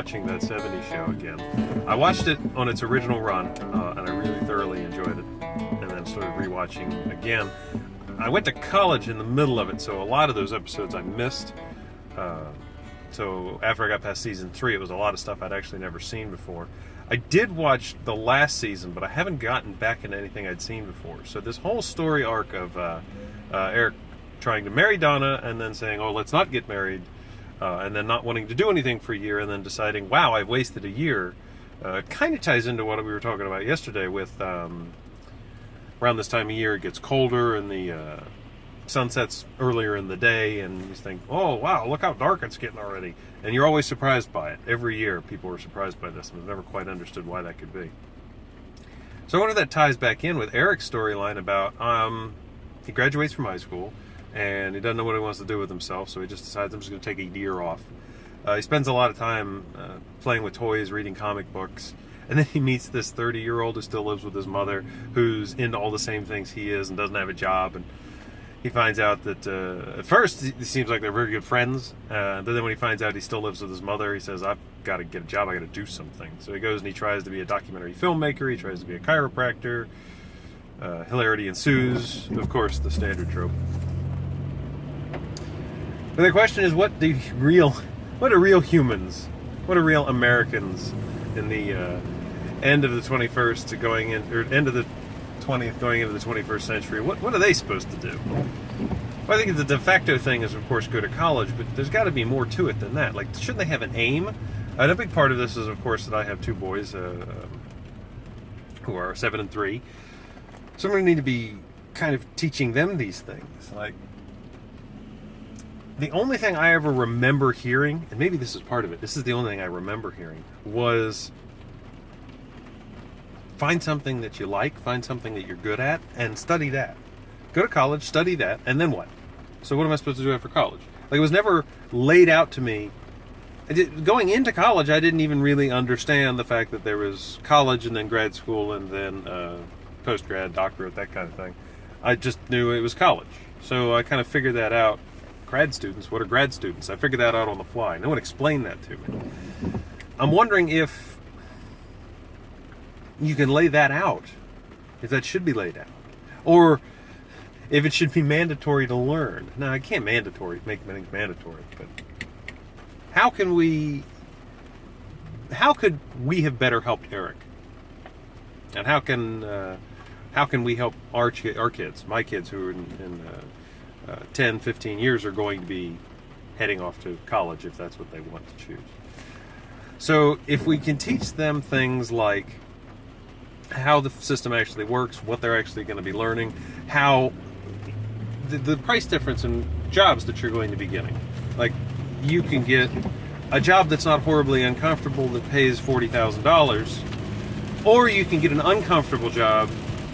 watching that 70's show again. I watched it on its original run, and I really thoroughly enjoyed it, and then started rewatching again. I went to college in the middle of it, so a lot of those episodes I missed. So after I got past season 3, it was a lot of stuff I'd actually never seen before. I did watch the last season, but I haven't gotten back into anything I'd seen before. So this whole story arc of Eric trying to marry Donna and then saying, oh, let's not get married, and then not wanting to do anything for a year and then deciding, wow, I've wasted a year, kind of ties into what we were talking about yesterday with around this time of year it gets colder and the sun sets earlier in the day, and you think, oh, wow, look how dark it's getting already. And you're always surprised by it. Every year people are surprised by this, and I've never quite understood why that could be. So I wonder if that ties back in with Eric's storyline about he graduates from high school, and he doesn't know what he wants to do with himself, so he just decides, I'm just going to take a year off. He spends a lot of time playing with toys, reading comic books, and then he meets this 30-year-old who still lives with his mother, who's into all the same things he is and doesn't have a job. And he finds out that at first it seems like they're very good friends, but then when he finds out he still lives with his mother, he says, I've got to get a job, I've got to do something. So he goes and he tries to be a documentary filmmaker, he tries to be a chiropractor, hilarity ensues, of course, the standard trope. But the question is, what are real humans, what are real Americans in the end of the 21st to going in, or end of the 20th going into the 21st century, what are they supposed to do? Well, I think the de facto thing is, of course, go to college, but there's got to be more to it than that. Like, shouldn't they have an aim? And a big part of this is, of course, that I have two boys who are 7 and 3. So I'm going to need to be kind of teaching them these things. Like, the only thing I ever remember hearing, and maybe this is part of it, this is the only thing I remember hearing, was find something that you like, find something that you're good at, and study that. Go to college, study that, and then what? So what am I supposed to do after college? Like, it was never laid out to me. Going into college, I didn't even really understand the fact that there was college and then grad school and then post-grad, doctorate, that kind of thing. I just knew it was college. So I kind of figured that out. Grad students, what are grad students? I figured that out on the fly. No one explained that to me. I'm wondering if you can lay that out, if that should be laid out, or if it should be mandatory to learn. Now, I can't make things mandatory, but how could we have better helped Eric? And how can we help our kids, my kids who are in 10, 15 years are going to be heading off to college if that's what they want to choose. So if we can teach them things like how the system actually works, what they're actually going to be learning, how the price difference in jobs that you're going to be getting. Like, you can get a job that's not horribly uncomfortable that pays $40,000, or you can get an uncomfortable job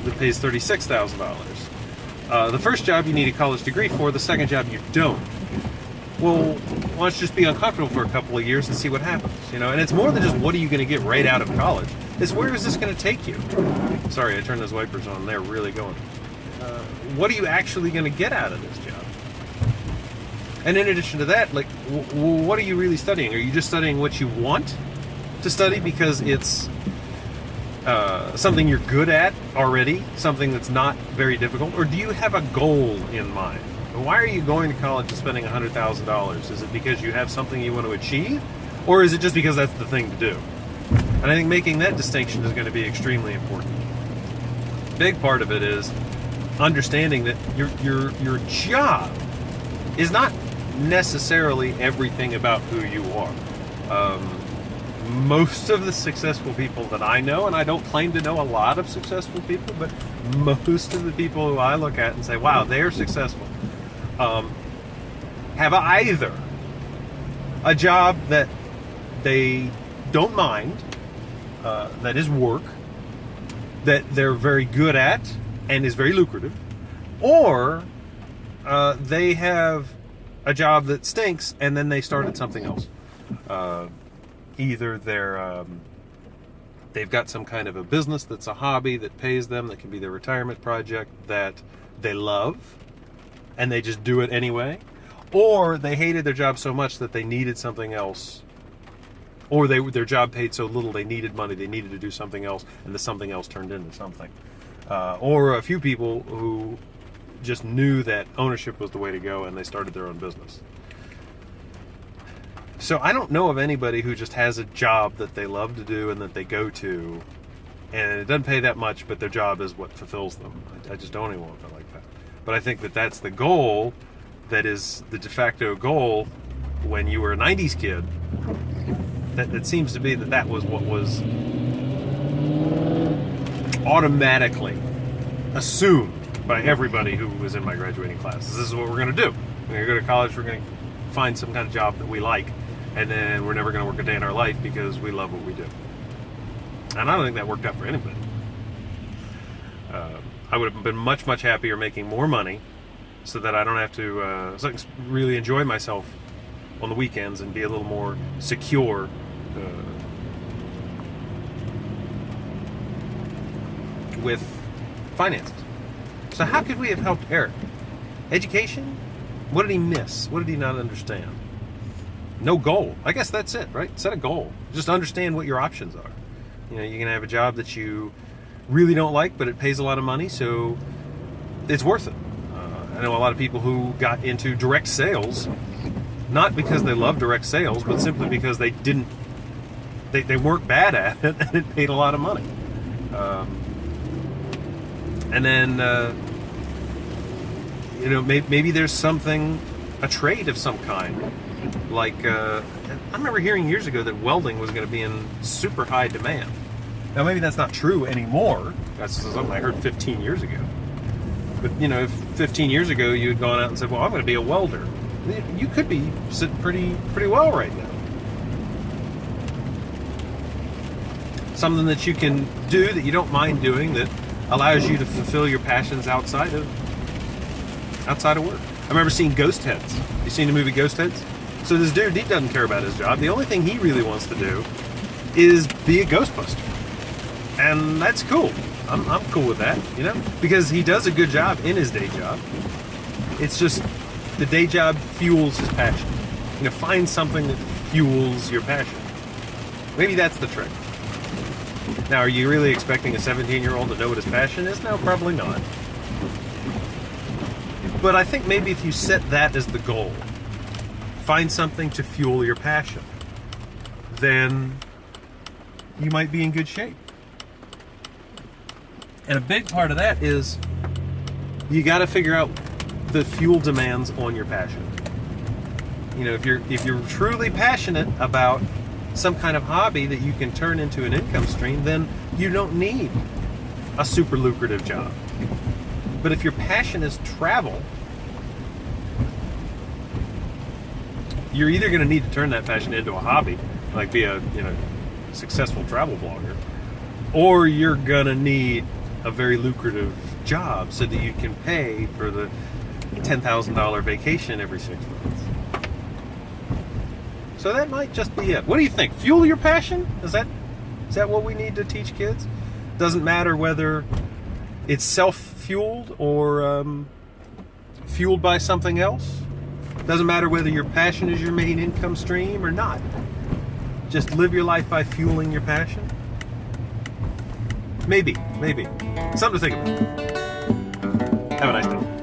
that pays $36,000. The first job you need a college degree for, the second job you don't. Well, let's just be uncomfortable for a couple of years and see what happens, And it's more than just what are you going to get right out of college. It's where is this going to take you? Sorry, I turned those wipers on. They're really going. What are you actually going to get out of this job? And in addition to that, like, what are you really studying? Are you just studying what you want to study because it's something you're good at already, something that's not very difficult, or do you have a goal in mind? Why are you going to college and spending $100,000? Is it because you have something you want to achieve, or is it just because that's the thing to do? And I think making that distinction is going to be extremely important. Big part of it is understanding that your job is not necessarily everything about who you are. Most of the successful people that I know, and I don't claim to know a lot of successful people, but most of the people who I look at and say, wow, they're successful, have either a job that they don't mind, that is work, that they're very good at and is very lucrative, or they have a job that stinks and then they started something else. Either they've got some kind of a business that's a hobby that pays them, that can be their retirement project that they love, and they just do it anyway, or they hated their job so much that they needed something else or their job paid so little they needed money, they needed to do something else, and the something else turned into something. Or a few people who just knew that ownership was the way to go, and they started their own business. So I don't know of anybody who just has a job that they love to do and that they go to, and it doesn't pay that much, but their job is what fulfills them. I just don't even want it like that. But I think that that's the goal, that is the de facto goal when you were a 90s kid. That seems to be that was what was automatically assumed by everybody who was in my graduating class. This is what we're going to do. We're going to go to college, we're going to find some kind of job that we like, and then we're never going to work a day in our life because we love what we do. And I don't think that worked out for anybody. I would have been much, much happier making more money so that I don't have to so I can really enjoy myself on the weekends and be a little more secure with finances. So how could we have helped Eric? Education? What did he miss? What did he not understand? No goal. I guess that's it, right? Set a goal. Just understand what your options are. You know, you can have a job that you really don't like, but it pays a lot of money, so it's worth it. I know a lot of people who got into direct sales, not because they love direct sales, but simply because they weren't bad at it, and it paid a lot of money. And then, maybe there's something, a trade of some kind. Like, I remember hearing years ago that welding was going to be in super high demand. Now, maybe that's not true anymore. That's something I heard 15 years ago. But, if 15 years ago you had gone out and said, well, I'm going to be a welder, you could be sitting pretty well right now. Something that you can do that you don't mind doing, that allows you to fulfill your passions outside of work. I remember seeing Ghost Heads. You seen the movie Ghost Heads? So this dude, he doesn't care about his job. The only thing he really wants to do is be a Ghostbuster. And that's cool. I'm cool with that, because he does a good job in his day job. It's just the day job fuels his passion. Find something that fuels your passion. Maybe that's the trick. Now, are you really expecting a 17-year-old to know what his passion is? No, probably not. But I think maybe if you set that as the goal, find something to fuel your passion, then you might be in good shape. And a big part of that is you got to figure out the fuel demands on your passion. If you're truly passionate about some kind of hobby that you can turn into an income stream, then you don't need a super lucrative job. But if your passion is travel, you're either going to need to turn that passion into a hobby, like be a successful travel blogger, or you're going to need a very lucrative job so that you can pay for the $10,000 vacation every 6 months. So that might just be it. What do you think? Fuel your passion? Is that what we need to teach kids? Doesn't matter whether it's self-fueled or fueled by something else. Doesn't matter whether your passion is your main income stream or not. Just live your life by fueling your passion. Maybe. Something to think about. Have a nice day.